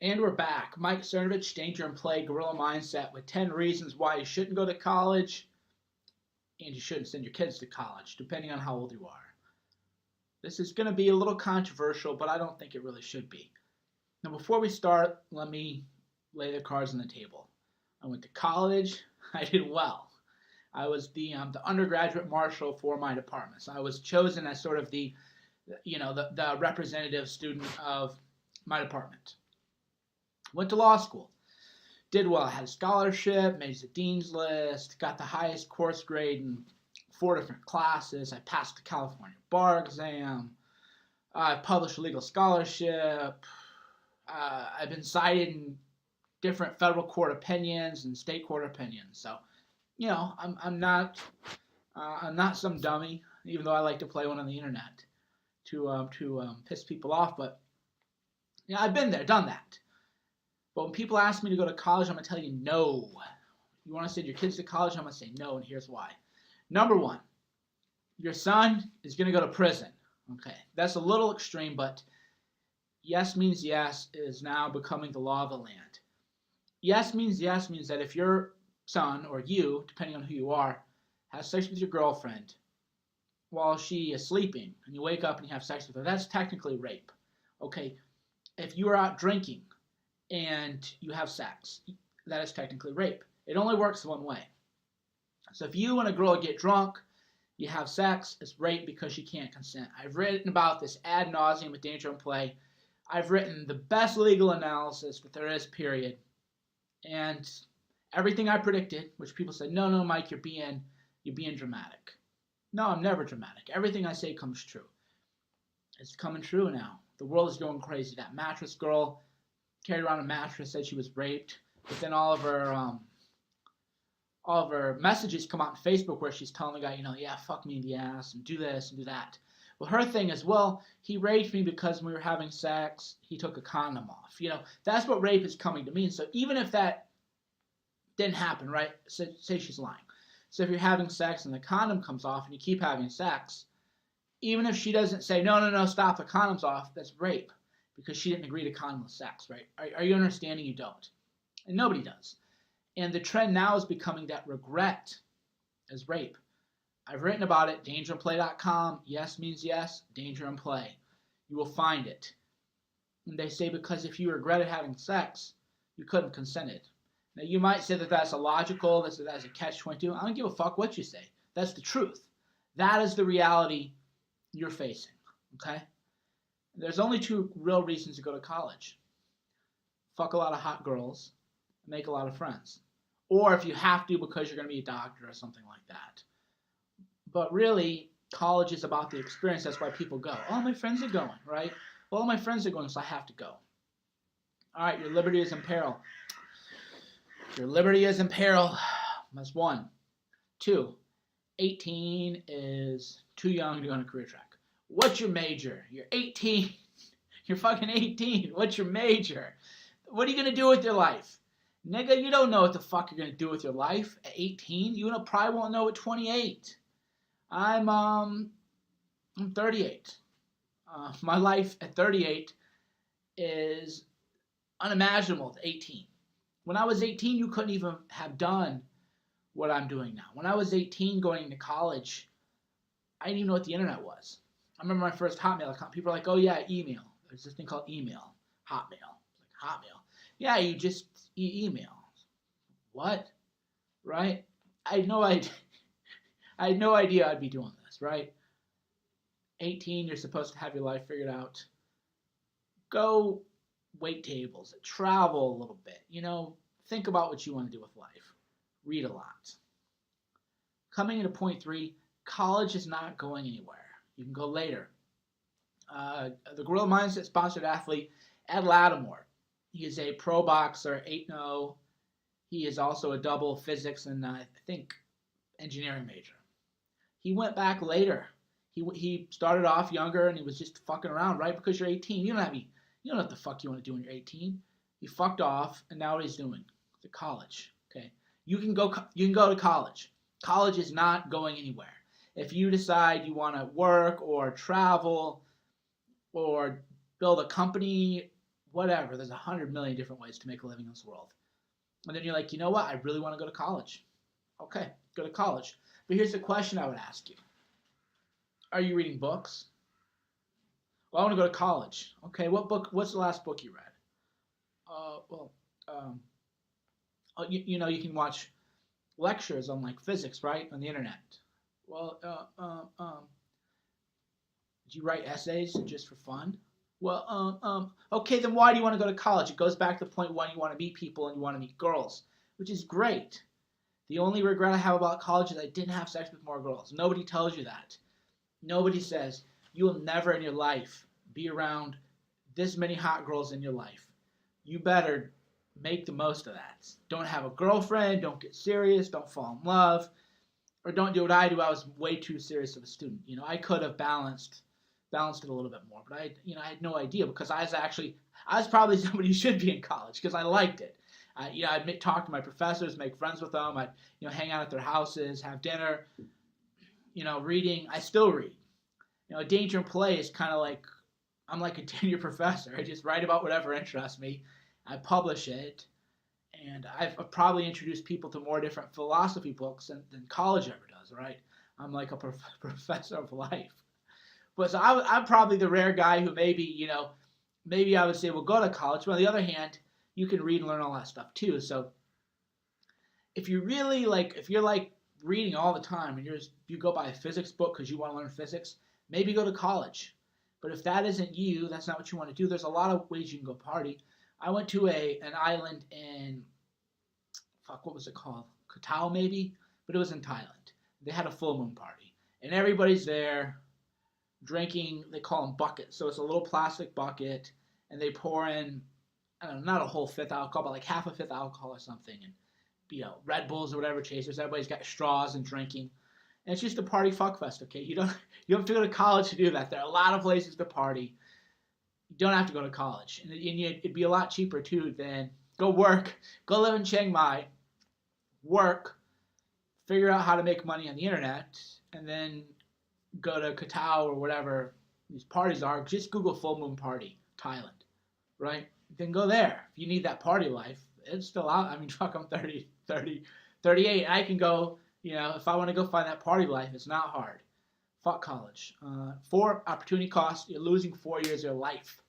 And we're back. Mike Cernovich, Danger and Play, Guerrilla Mindset, with 10 reasons why you shouldn't go to college and you shouldn't send your kids to college, depending on how old you are. This is going to be a little controversial, but I don't think it really should be. Now, before we start, let me lay the cards on the table. I went to college. I did well. I was the undergraduate marshal for my department. So I was chosen as sort of the representative student of my department. Went to law school. Did well. I had a scholarship, made the dean's list, got the highest course grade in 4 different classes. I passed the California bar exam. I published a legal scholarship. I've been cited in different federal court opinions and state court opinions. So, I'm not some dummy, even though I like to play one on the internet to piss people off. But I've been there, done that. But when people ask me to go to college, I'm going to tell you no. You want to send your kids to college? I'm going to say no, and here's why. Number one, your son is going to go to prison. Okay, that's a little extreme, but yes means yes is now becoming the law of the land. Yes means that if your son, or you, depending on who you are, has sex with your girlfriend while she is sleeping, and you wake up and you have sex with her, that's technically rape. Okay, if you are out drinking and you have sex, that is technically rape. It only works one way. So if you and a girl get drunk, you have sex, it's rape because she can't consent. I've written about this ad nauseum with Danger and Play. I've written the best legal analysis that there is, period. And everything I predicted, which people said, no, Mike, you're being dramatic. No, I'm never dramatic. Everything I say comes true. It's coming true now. The world is going crazy. That mattress girl carried around a mattress, said she was raped, but then all of her messages come out on Facebook where she's telling the guy, yeah, fuck me in the ass and do this and do that. Well, her thing is, well, he raped me because when we were having sex, he took a condom off. That's what rape is coming to mean. So even if that didn't happen, right, say she's lying. So if you're having sex and the condom comes off and you keep having sex, even if she doesn't say, no, stop, the condom's off, that's rape because she didn't agree to condomless sex, right? Are you understanding? You don't. And nobody does. And the trend now is becoming that regret is rape. I've written about it, dangerandplay.com. Yes means yes, danger and play. You will find it. And they say because if you regretted having sex, you couldn't consent it. Now you might say that that's illogical, that's a catch-22. I don't give a fuck what you say. That's the truth. That is the reality you're facing, okay? There's only 2 real reasons to go to college. Fuck a lot of hot girls, make a lot of friends. Or if you have to because you're going to be a doctor or something like that. But really, college is about the experience. That's why people go. Oh, my friends are going, right? Well, my friends are going, so I have to go. All right, your liberty is in peril. Your liberty is in peril. That's 1. 2, 18 is too young to go on a career track. What's your major? You're 18. You're fucking 18. What's your major? What are you going to do with your life? Nigga, you don't know what the fuck you're going to do with your life at 18. You probably won't know at 28. I'm 38. My life at 38 is unimaginable at 18. When I was 18, you couldn't even have done what I'm doing now. When I was 18 going to college, I didn't even know what the internet was. I remember my first Hotmail account. People were like, oh yeah, email. There's this thing called email. Hotmail. Like, Hotmail. Yeah, you just email. What? Right? I had no idea. I had no idea I'd be doing this, right? 18, you're supposed to have your life figured out. Go wait tables. Travel a little bit. Think about what you want to do with life. Read a lot. Coming into point 3, college is not going anywhere. You can go later. The Guerrilla Mindset sponsored athlete, Ed Lattimore. He is a pro boxer, 8-0. He is also a double physics and I think engineering major. He went back later. He started off younger and he was just fucking around, right? Because you're 18. You don't know what the fuck you want to do when you're 18. He fucked off and now what he's doing? To college. Okay. You can go to college. College is not going anywhere. If you decide you want to work or travel or build a company, whatever. There's 100 million different ways to make a living in this world. And then you're like, you know what? I really want to go to college. Okay, go to college. But here's the question I would ask you. Are you reading books? Well, I want to go to college. Okay, what's the last book you read? Well, um, you can watch lectures on like physics, right, on the internet. Well, do you write essays just for fun? Well, okay, then why do you want to go to college? It goes back to the point when you want to meet people and you want to meet girls, which is great. The only regret I have about college is I didn't have sex with more girls. Nobody tells you that. Nobody says you will never in your life be around this many hot girls in your life. You better make the most of that. Don't have a girlfriend, don't get serious, don't fall in love, or don't do what I do. I was way too serious of a student. I could have balanced it a little bit more, but I had no idea because I was probably somebody who should be in college because I liked it. I'd talk to my professors, make friends with them. I'd hang out at their houses, have dinner. Reading. I still read. Danger and Play is kind of like I'm like a tenure professor. I just write about whatever interests me. I publish it, and I've probably introduced people to more different philosophy books than college ever does. Right? I'm like a professor of life. But so I'm probably the rare guy who maybe I would say, well, go to college. But on the other hand, you can read and learn all that stuff too. So if you're like reading all the time and you go buy a physics book because you want to learn physics, maybe go to college. But if that isn't you, that's not what you want to do. There's a lot of ways you can go party. I went to an island in what was it called? Koh Tao maybe, but it was in Thailand. They had a full moon party, and everybody's there drinking. They call them buckets. So it's a little plastic bucket, and they pour in, I don't know, not a whole fifth alcohol, but like half a fifth alcohol or something, and Red Bulls or whatever chasers. Everybody's got straws and drinking. And it's just a party fuck fest, okay? You don't have to go to college to do that. There are a lot of places to party. You don't have to go to college. And it'd be a lot cheaper, too, than go work, go live in Chiang Mai, work, figure out how to make money on the internet, and then go to Koh Tao or whatever these parties are. Just Google Full Moon Party, Thailand, right? Then go there. If you need that party life, it's still out. I mean, fuck, I'm 38. I can go, if I want to go find that party life, it's not hard. Fuck college. 4, opportunity cost. You're losing 4 years of your life.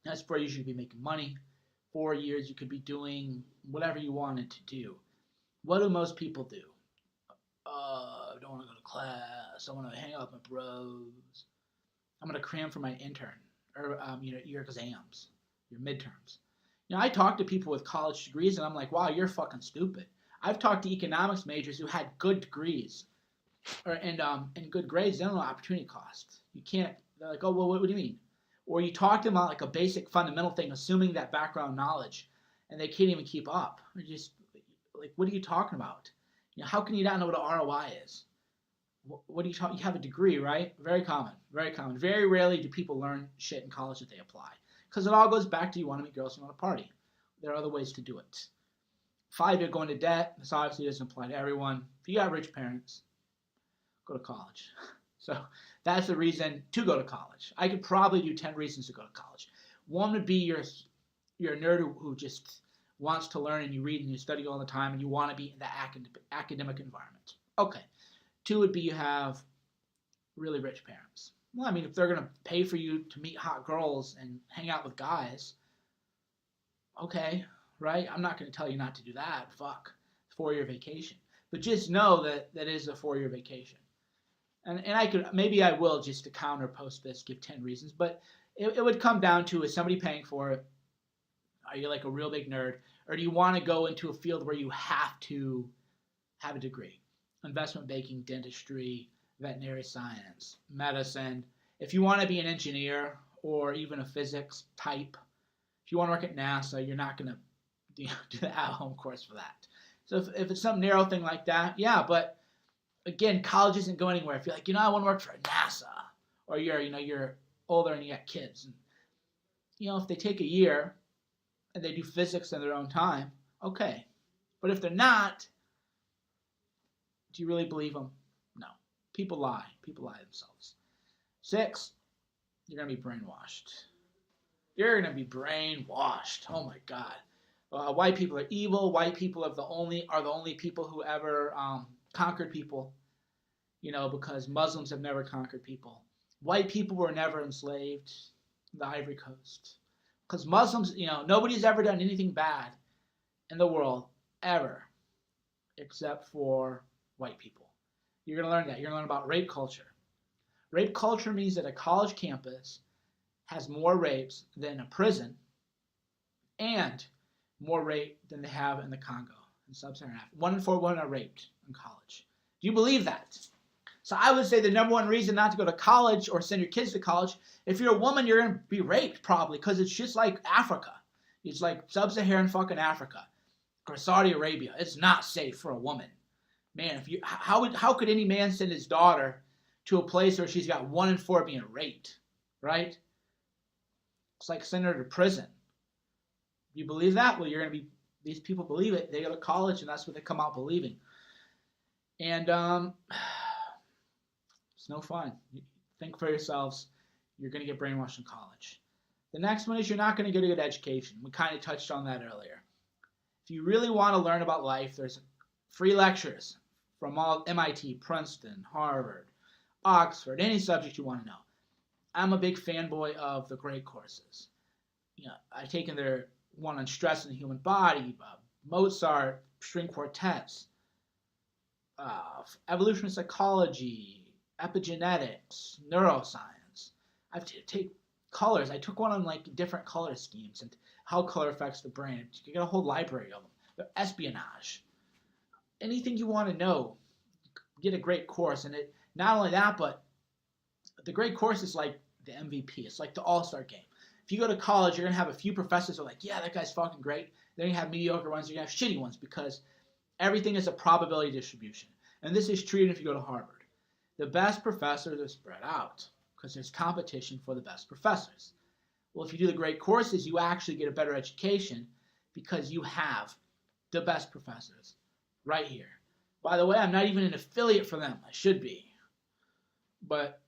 That's 4 years you could be making money. 4 years you could be doing whatever you wanted to do. What do most people do? I don't want to go to class. I want to hang out with my bros. I'm going to cram for my intern or your exams, your midterms. I talk to people with college degrees, and I'm like, wow, you're fucking stupid. I've talked to economics majors who had good degrees and good grades. They don't know opportunity cost. You can't. They're like, oh, well, what do you mean? Or you talk to them about like a basic fundamental thing, assuming that background knowledge, and they can't even keep up. They're just like, what are you talking about? How can you not know what an ROI is? What are you talking? You have a degree, right? Very common. Very common. Very rarely do people learn shit in college that they apply. Because it all goes back to you want to meet girls, you want to party. There are other ways to do it. 5, you're going to debt. This obviously doesn't apply to everyone. If you got rich parents, go to college. So that's the reason to go to college. I could probably do 10 reasons to go to college. One would be you're a nerd who just wants to learn and you read and you study all the time and you want to be in the academic environment. Okay. 2 would be you have really rich parents. Well, I mean, if they're going to pay for you to meet hot girls and hang out with guys, okay, right? I'm not going to tell you not to do that. Fuck. 4-year vacation. But just know that is a 4-year vacation. And I will just to counter post this, give 10 reasons, but it would come down to, is somebody paying for it? Are you like a real big nerd? Or do you want to go into a field where you have to have a degree? Investment banking, dentistry, veterinary science, medicine. If you want to be an engineer or even a physics type, if you want to work at NASA, you're not going to do the at-home course for that. So if it's some narrow thing like that, yeah, but again, college isn't going anywhere. If you're like, I want to work for NASA, or you're older and you got kids, and if they take a year and they do physics in their own time, okay. But if they're not, do you really believe them? No. People lie. People lie themselves. 6, you're going to be brainwashed. You're gonna be brainwashed. Oh my God. White people are evil. White people are the only people who ever conquered people. Because Muslims have never conquered people. White people were never enslaved in the Ivory Coast. Because Muslims, nobody's ever done anything bad in the world ever, except for white people. You're gonna learn that. You're gonna learn about rape culture. Rape culture means that a college campus has more rapes than a prison, and more rape than they have in the Congo in sub-Saharan Africa. 1 in 4 women are raped in college. Do you believe that? So I would say the number one reason not to go to college or send your kids to college, if you're a woman, you're going to be raped probably, because it's just like Africa. It's like sub-Saharan fucking Africa or Saudi Arabia. It's not safe for a woman. Man, how could any man send his daughter to a place where she's got 1 in 4 being raped, right? It's like sending her to prison. You believe that? Well, these people believe it. They go to college, and that's what they come out believing. And it's no fun. Think for yourselves. You're going to get brainwashed in college. The next one is you're not going to get a good education. We kind of touched on that earlier. If you really want to learn about life, there's free lectures from all MIT, Princeton, Harvard, Oxford, any subject you want to know. I'm a big fanboy of the great courses. I've taken their one on stress in the human body, Mozart, string quartets, evolutionary psychology, epigenetics, neuroscience. I've taken colors. I took one on different color schemes and how color affects the brain. You get a whole library of them. They're espionage. Anything you want to know, get a great course. And not only that, but the great course is like the MVP. It's like the all-star game. If you go to college, you're going to have a few professors who are like, yeah, that guy's fucking great. Then you have mediocre ones. You're going to have shitty ones because everything is a probability distribution. And this is true even if you go to Harvard. The best professors are spread out because there's competition for the best professors. Well, if you do the great courses, you actually get a better education because you have the best professors right here. By the way, I'm not even an affiliate for them. I should be. But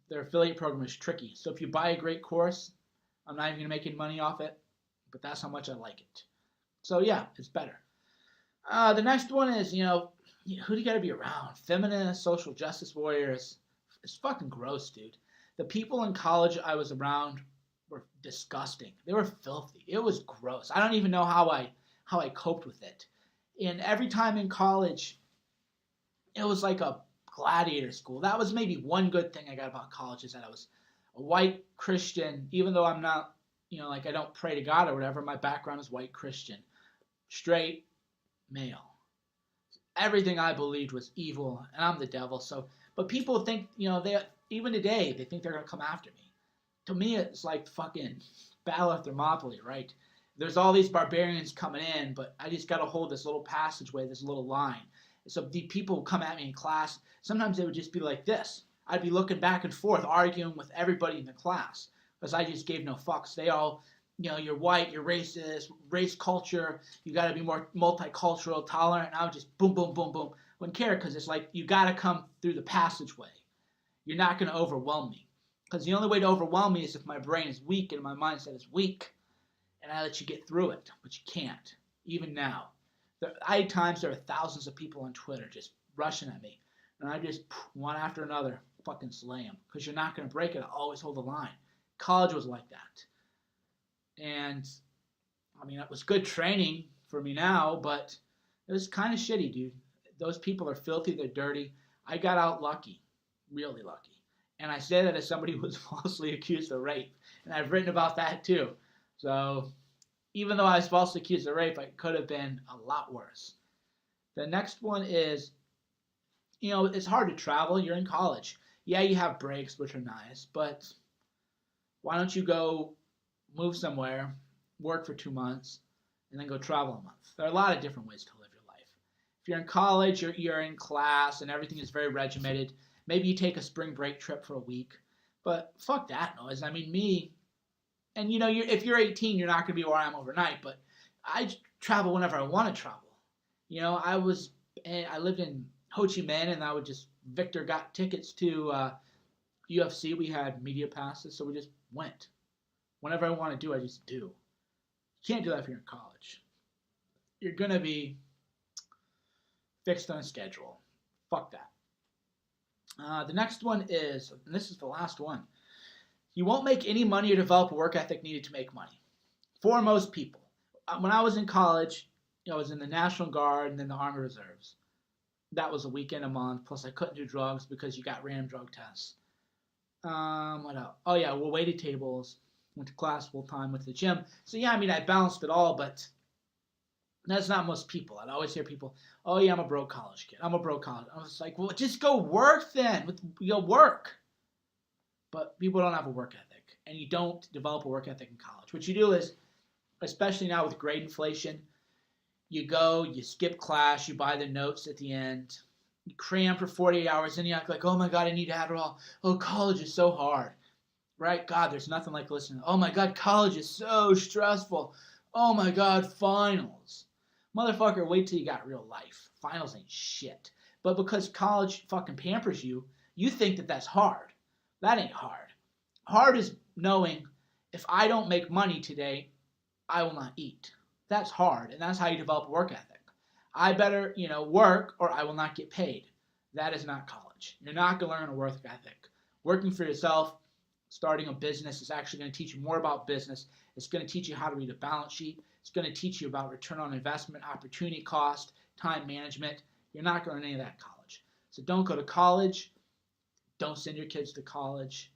their affiliate program is tricky. So if you buy a great course, I'm not even going to make any money off it, but that's how much I like it. So yeah, it's better. The next one is, who do you got to be around? Feminists, social justice warriors. It's fucking gross, dude. The people in college I was around were disgusting. They were filthy. It was gross. I don't even know how I coped with it. And every time in college, it was like a gladiator school. That was maybe one good thing I got about college is that I was a white Christian, even though I'm not, I don't pray to God or whatever. My background is white Christian, straight male. Everything I believed was evil, and I'm the devil. So, but people think, even today, they think they're gonna come after me. To me, it's like fucking Battle of Thermopylae, right? There's all these barbarians coming in, but I just gotta hold this little passageway, this little line. So the people who come at me in class, sometimes they would just be like this. I'd be looking back and forth, arguing with everybody in the class, because I just gave no fucks. They all, you're white, you're racist, race culture, you got to be more multicultural, tolerant. And I would just boom, boom, boom, boom. Wouldn't care, because it's like you got to come through the passageway. You're not going to overwhelm me. Because the only way to overwhelm me is if my brain is weak and my mindset is weak, and I let you get through it, but you can't, even now. I had times there are thousands of people on Twitter just rushing at me, and I just, one after another, fucking slay them, because you're not going to break it. I always hold the line. College was like that. And, it was good training for me now, but it was kind of shitty, dude. Those people are filthy, they're dirty. I got out lucky, really lucky. And I say that as somebody who was falsely accused of rape. And I've written about that too. So, even though I was falsely accused of rape, it could have been a lot worse. The next one is, it's hard to travel. You're in college. Yeah, you have breaks, which are nice, but why don't you go move somewhere, work for 2 months, and then go travel a month? There are a lot of different ways to live your life. If you're in college, you're in class, and everything is very regimented. Maybe you take a spring break trip for a week, but fuck that noise. Me, and if you're 18, you're not going to be where I am overnight, but I travel whenever I want to travel. I lived in Ho Chi Minh, and Victor got tickets to UFC. We had media passes, so we just went. Whenever I want to do, I just do. You can't do that if you're in college. You're going to be fixed on a schedule. Fuck that. The next one is, and this is the last one, you won't make any money or develop a work ethic needed to make money. For most people. When I was in college, I was in the National Guard and then the Army Reserves. That was a weekend a month. Plus, I couldn't do drugs because you got random drug tests. What else? Oh, yeah, we waited tables. Went to class full time. Went to the gym. So, yeah, I mean, I balanced it all, but that's not most people. I'd always hear people, oh, yeah, I'm a broke college kid. I'm a broke college. I was like, well, just go work then. Go work. But people don't have a work ethic. And you don't develop a work ethic in college. What you do is, especially now with grade inflation, you go, you skip class, you buy the notes at the end, you cram for 48 hours, and you act like, oh my God, I need Adderall. Oh, college is so hard. Right? God, there's nothing like listening. Oh my God, college is so stressful. Oh my God, finals. Motherfucker, wait till you got real life. Finals ain't shit. But because college fucking pampers you, you think that that's hard. That ain't hard. Hard is knowing if I don't make money today, I will not eat. That's hard, and that's how you develop a work ethic. I better, work or I will not get paid. That is not college. You're not going to learn a work ethic. Working for yourself, starting a business is actually going to teach you more about business. It's going to teach you how to read a balance sheet. It's going to teach you about return on investment, opportunity cost, time management. You're not going to learn any of that in college. So don't go to college. Don't send your kids to college.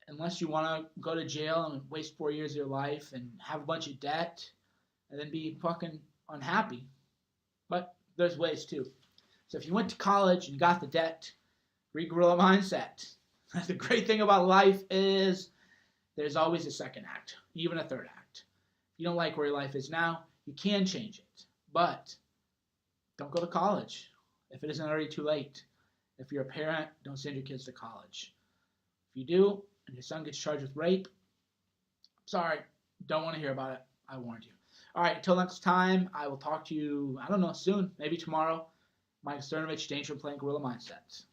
Unless you want to go to jail and waste 4 years of your life and have a bunch of debt and then be fucking unhappy. But there's ways too. So if you went to college and you got the debt, read Gorilla Mindset. The great thing about life is there's always a second act, even a third act. If you don't like where your life is now, you can change it. But don't go to college if it isn't already too late. If you're a parent, don't send your kids to college. If you do, and your son gets charged with rape, sorry, don't want to hear about it. I warned you. All right, until next time, I will talk to you, I don't know, soon, maybe tomorrow. Mike Cernovich, Danger Playing Gorilla Mindsets.